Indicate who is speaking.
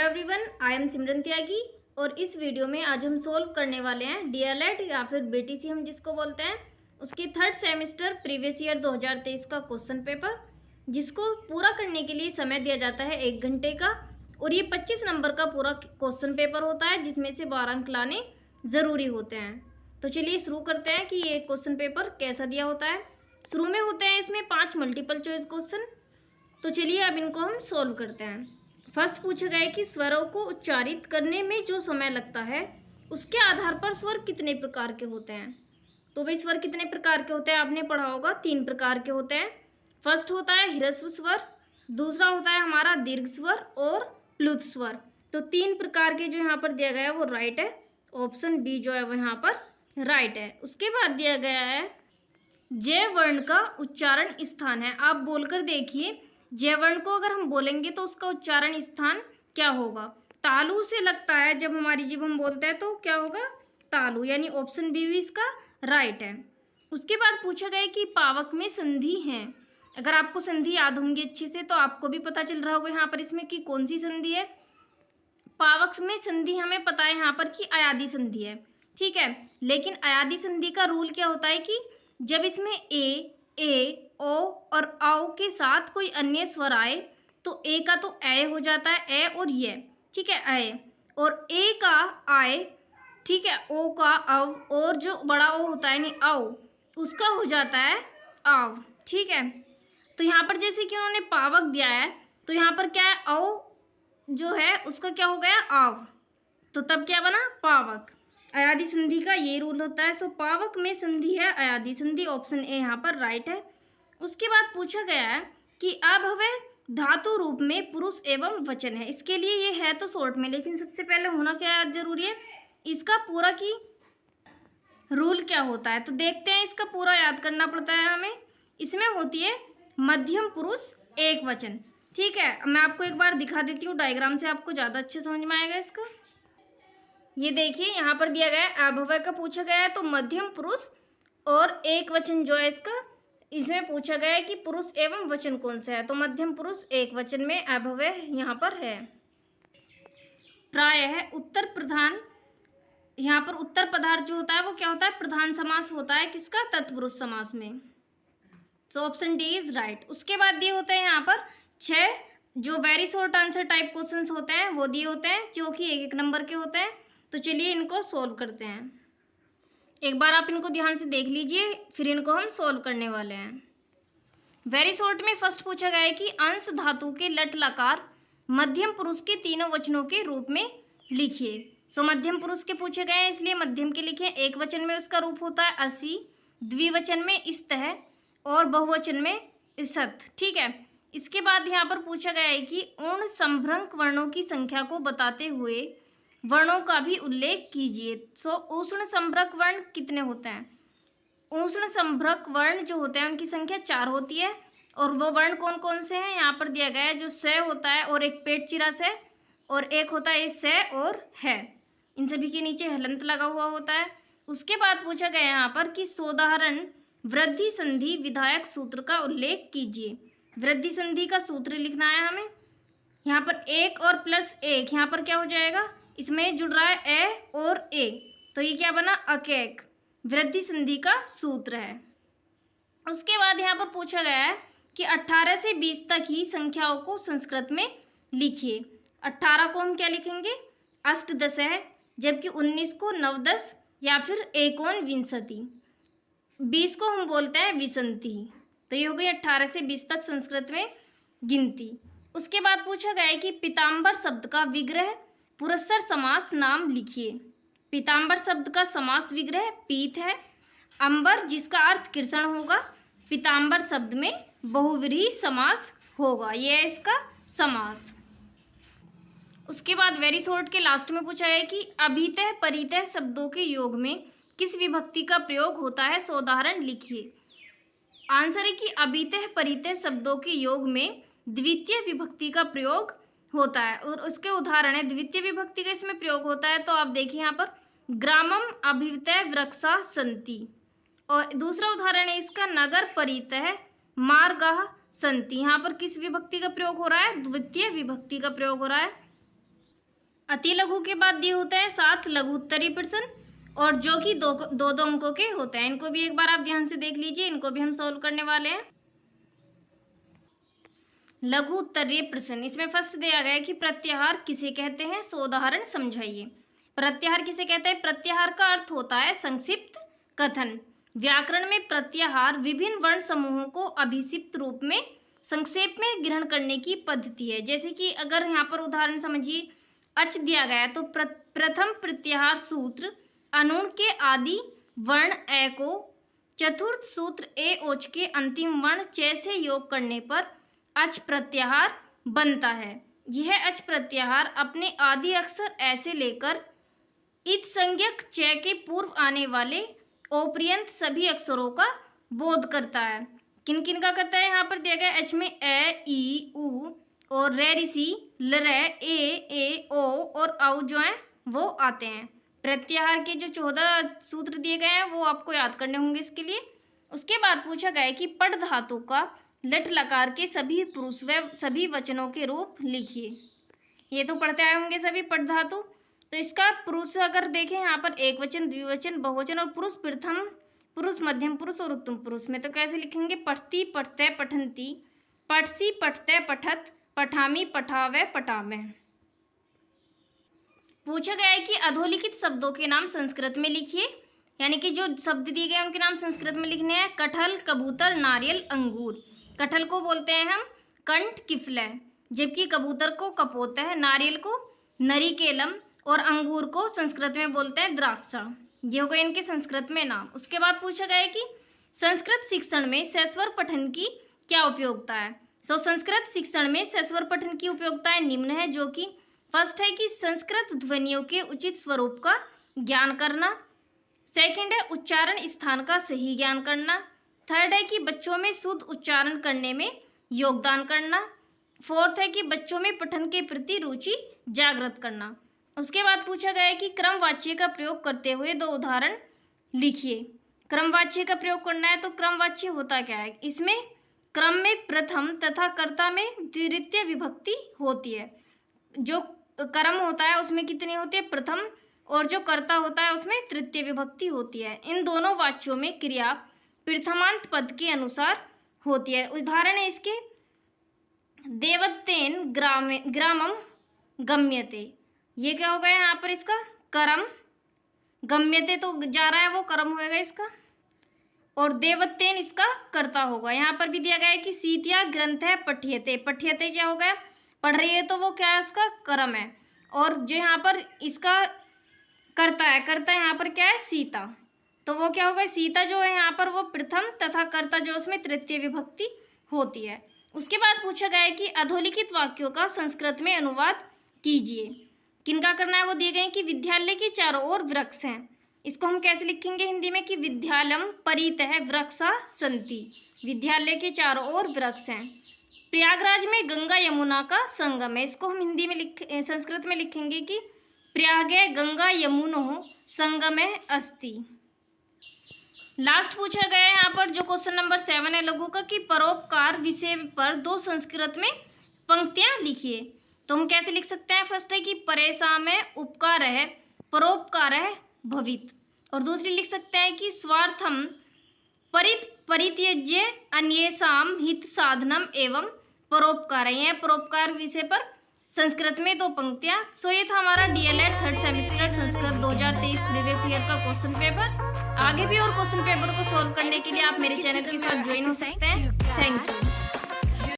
Speaker 1: Everyone, I am सिमरन त्यागी और इस video में आज हम सोल्व करने वाले हैं डीएलएड या फिर बीटीसी हम जिसको बोलते हैं उसकी थर्ड सेमेस्टर प्रीवियस ईयर 2023 का क्वेश्चन पेपर, जिसको पूरा करने के लिए समय दिया जाता है 1 घंटे का। और ये 25 नंबर का पूरा क्वेश्चन पेपर होता है जिसमें से 12 अंक लाने ज़रूरी होते हैं। तो चलिए शुरू करते हैं कि ये क्वेश्चन पेपर कैसा दिया होता है। शुरू में होते हैं इसमें 5 मल्टीपल चॉइस क्वेश्चन। तो चलिए अब इनको हम सोल्व करते हैं। फर्स्ट पूछा गया है कि स्वरों को उच्चारित करने में जो समय लगता है उसके आधार पर स्वर कितने प्रकार के होते हैं। तो भाई स्वर कितने प्रकार के होते हैं आपने पढ़ा होगा, 3 प्रकार के होते हैं। फर्स्ट होता है ह्रस्व स्वर, दूसरा होता है हमारा दीर्घ स्वर और प्लुत स्वर। तो 3 प्रकार के जो यहाँ पर दिया गया है वो राइट है, ऑप्शन बी जो है वो यहाँ पर राइट है। उसके बाद दिया गया है जय वर्ण का उच्चारण स्थान है। आप बोलकर देखिए, जय वर्ण को अगर हम बोलेंगे तो उसका उच्चारण स्थान क्या होगा। तालु से लगता है जब हमारी जीभ हम बोलते हैं तो क्या होगा, तालु, यानी ऑप्शन बी भी इसका राइट है। उसके बाद पूछा गया कि पावक में संधि है। अगर आपको संधि याद होंगी अच्छे से तो आपको भी पता चल रहा होगा यहाँ पर इसमें कि कौन सी संधि है। पावक में संधि हमें पता है यहाँ पर कि अयादि संधि है, ठीक है। लेकिन अयादि संधि का रूल क्या होता है कि जब इसमें ए, ओ और औ के साथ कोई अन्य स्वर आए तो ए का तो ए हो जाता है, ए और ये, ठीक है, ए, और ए का आए, ठीक है, ओ का अव, और जो बड़ा ओ होता है नहीं औ, उसका हो जाता है आव, ठीक है। तो यहाँ पर जैसे कि उन्होंने पावक दिया है तो यहाँ पर क्या है, औ जो है उसका क्या हो गया, आव, तो तब क्या बना, पावक। अयादि संधि का ये रूल होता है। सो पावक में संधि है अयादि संधि, ऑप्शन ए यहाँ पर राइट है। उसके बाद पूछा गया है कि अभव्य धातु रूप में पुरुष एवं वचन है। इसके लिए ये है तो शॉर्ट में, लेकिन सबसे पहले होना क्या याद जरूरी है, इसका पूरा की रूल क्या होता है। तो देखते हैं, इसका पूरा याद करना पड़ता है हमें। इसमें होती है मध्यम पुरुष एक वचन, ठीक है। मैं आपको एक बार दिखा देती हूँ डायग्राम से, आपको ज़्यादा अच्छे समझ में आएगा इसका। ये देखिए यहाँ पर दिया गया है अभव्य का पूछा गया है तो मध्यम पुरुष और एक वचन जो है इसका, इसमें पूछा गया है कि पुरुष एवं वचन कौन सा है। तो मध्यम पुरुष एक वचन में अभव्य यहाँ पर है। प्राय है उत्तर प्रधान, यहाँ पर उत्तर पदार्थ जो होता है वो क्या होता है, प्रधान समास होता है किसका, तत्पुरुष समास में। So option D is right. उसके बाद दिए होते हैं यहाँ पर 6 जो very short answer type questions होते हैं वो दिए होते हैं, जो कि 1-1 नंबर के होते हैं। तो चलिए इनको सोल्व करते हैं। एक बार आप इनको ध्यान से देख लीजिए, फिर इनको हम सोल्व करने वाले हैं। वेरी शॉर्ट में फर्स्ट पूछा गया है कि अंश धातु के लट लकार मध्यम पुरुष के तीनों वचनों के रूप में लिखिए। सो मध्यम पुरुष के पूछे गए हैं इसलिए मध्यम के लिखे। एक वचन में उसका रूप होता है असी, द्विवचन में इस्तः और बहुवचन में इसत, ठीक है। इसके बाद यहाँ पर पूछा गया है कि उन संभ्रंक वर्णों की संख्या को बताते हुए वर्णों का भी उल्लेख कीजिए। सो उष्ण संभ्रक वर्ण कितने होते हैं, उष्ण संभ्रक वर्ण जो होते हैं उनकी संख्या 4 होती है। और वो वर्ण कौन कौन से हैं यहाँ पर दिया गया है, जो से होता है और एक पेट चिरा से, और एक होता है से और है, इन सभी के नीचे हलंत लगा हुआ होता है। उसके बाद पूछा गया यहाँ पर कि सोदाहरण वृद्धि संधि विधायक सूत्र का उल्लेख कीजिए। वृद्धि संधि का सूत्र लिखना है हमें। यहाँ पर 1 और +1 यहाँ पर क्या हो जाएगा, इसमें जुड़ रहा है ए और ए, तो ये क्या बना, अकेक, वृद्धि संधि का सूत्र है। उसके बाद यहाँ पर पूछा गया है कि 18 से 20 तक ही संख्याओं को संस्कृत में लिखिए। 18 को हम क्या लिखेंगे, अष्टदश है, जबकि 19 को नवदश या फिर एकोनविंशति, 20 को हम बोलते हैं विसंति। तो ये हो गई 18 से 20 तक संस्कृत में गिनती। उसके बाद पूछा गया है कि पीताम्बर शब्द का विग्रह पुरस्सर समास नाम लिखिए। पीताम्बर शब्द का समास विग्रह पीत है। अंबर जिसका अर्थ कृष्ण होगा, पीताम्बर शब्द में बहुव्रीहि समास होगा, ये है इसका समास। उसके बाद वेरी शॉर्ट के लास्ट में पूछा है कि अभितः परितः शब्दों के योग में किस विभक्ति का प्रयोग होता है, सो उदाहरण लिखिए। आंसर है कि अभितः परितः शब्दों के योग में द्वितीय विभक्ति का प्रयोग होता है, और उसके उदाहरण है द्वितीय विभक्ति का इसमें प्रयोग होता है। तो आप देखिए यहाँ पर ग्रामम अभितः वृक्षा सन्ति, और दूसरा उदाहरण है इसका नगर परितः मार्गः सन्ति। यहाँ पर किस विभक्ति का प्रयोग हो रहा है, द्वितीय विभक्ति का प्रयोग हो रहा है। अति लघु के बाद दिए होते हैं 7 लघु उत्तरीय प्रश्न, और जो कि दो दो अंकों के होते हैं। इनको भी एक बार आप ध्यान से देख लीजिए, इनको भी हम सॉल्व करने वाले हैं। लघु उत्तरीय प्रश्न, इसमें फर्स्ट दिया गया है कि प्रत्याहार किसे कहते हैं, सो उदाहरण समझाइए। प्रत्याहार किसे कहते हैं? प्रत्याहार का अर्थ होता है संक्षिप्त कथन। व्याकरण में प्रत्याहार विभिन्न वर्ण समूहों को अभिक्षिप्त रूप में संक्षेप में ग्रहण करने की पद्धति है। जैसे कि अगर यहाँ पर उदाहरण समझिए, अच दिया गया है तो प्रथम प्रत्याहार सूत्र अनूण के आदि वर्ण ए को चतुर्थ सूत्र ए ओच के अंतिम वर्ण च से योग करने पर अच प्रत्याहार बनता है। यह अच प्रत्याहार अपने आदि अक्षर ऐसे लेकर इत संज्ञक च के पूर्व आने वाले ओपर्यंत सभी अक्षरों का बोध करता है। किन किन का करता है? यहाँ पर दिया गया एच में ए, ई, उ और रे ऋषि ल रे ए ओ और औ जो है वो आते हैं। प्रत्याहार के जो 14 सूत्र दिए गए हैं वो आपको याद करने होंगे इसके लिए। उसके बाद पूछा गया है कि पट धातु का लट लकार के सभी पुरुष व सभी वचनों के रूप लिखिए। ये तो पढ़ते आए होंगे सभी पट धातु। तो इसका पुरुष अगर देखें यहाँ पर एक वचन, द्विवचन, बहुवचन और पुरुष, प्रथम पुरुष, मध्यम पुरुष और उत्तम पुरुष में तो कैसे लिखेंगे? पठती, पठते, पठंती, पठसी, पठते, पठत, पठामी, पठावे, पटावे। पूछा गया है कि अधोलिखित शब्दों के नाम संस्कृत में लिखिए, यानी कि जो शब्द दिए गए उनके नाम संस्कृत में लिखने हैं। कटहल, कबूतर, नारियल, अंगूर। कटहल को बोलते हैं हम कंठ किफलय, जबकि कबूतर को कपोत है, नारियल को नरिकेलम और अंगूर को संस्कृत में बोलते हैं द्राक्षा। ये हो गए इनके संस्कृत में नाम। उसके बाद पूछा गया है कि संस्कृत शिक्षण में सस्वर पठन की क्या उपयोगिता है। संस्कृत शिक्षण में सस्वर पठन की उपयोगिताएं निम्न है, जो कि फर्स्ट है कि संस्कृत ध्वनियों के उचित स्वरूप का ज्ञान करना। सेकंड है उच्चारण स्थान का सही ज्ञान करना। थर्ड है कि बच्चों में शुद्ध उच्चारण करने में योगदान करना। फोर्थ है कि बच्चों में पठन के प्रति रुचि जागृत करना। उसके बाद पूछा गया है कि क्रमवाच्य का प्रयोग करते हुए 2 उदाहरण लिखिए। क्रमवाच्य का प्रयोग करना है तो क्रमवाच्य होता क्या है? इसमें क्रम में प्रथम तथा कर्ता में द्वितीय विभक्ति होती है। जो कर्म होता है उसमें कितनी होती है? प्रथम, और जो कर्ता होता है उसमें तृतीय विभक्ति होती है। इन दोनों वाच्यों में क्रिया प्रथमांत पद के अनुसार होती है। उदाहरण है इसके, देवत्तेन ग्रामम गम्यते। ये क्या होगा यहाँ पर? इसका कर्म। गम्यते तो जा रहा है वो कर्म होएगा इसका, और देवत्तेन इसका कर्ता होगा। यहाँ पर भी दिया गया है कि सीतिया ग्रंथ है पठ्यते। पठ्यते क्या होगा? पढ़ रही है तो वो क्या है? उसका कर्म है। और जो यहाँ पर इसका कर्ता है, कर्ता यहाँ पर क्या है? सीता। तो वो क्या होगा? सीता जो है यहाँ पर वो प्रथम तथा कर्ता जो उसमें तृतीय विभक्ति होती है। उसके बाद पूछा गया है कि अधोलिखित वाक्यों का संस्कृत में अनुवाद कीजिए। किनका करना है? वो दिए गए कि विद्यालय के चारों ओर वृक्ष हैं। इसको हम कैसे लिखेंगे हिंदी में कि विद्यालयम परितः वृक्षा सन्ति। विद्यालय के चारों ओर वृक्ष हैं। प्रयागराज में गंगा यमुना का संगम है। इसको हम हिंदी में संस्कृत में लिखेंगे कि प्रयागे गंगा यमुनो संगमे अस्ति। लास्ट पूछा गया है यहाँ पर जो क्वेश्चन नंबर 7 है लघु का, कि परोपकार विषय पर 2 संस्कृत में पंक्तियां लिखिए। तो हम कैसे लिख सकते हैं? फर्स्ट है कि परेशा में उपकार है परोपकार है भवित, और दूसरी लिख सकते हैं कि स्वार्थम परित्यज्य अन्येषाम हित साधनम एवं परोपकार है। यह परोपकार विषय पर संस्कृत में 2 पंक्तियां। सो ये था हमारा DElEd 3rd semester Sanskrit 2023 previous year का क्वेश्चन पेपर। आगे भी और क्वेश्चन पेपर को सॉल्व करने के लिए आप मेरे चैनल के साथ ज्वाइन हो सकते हैं। Thank you.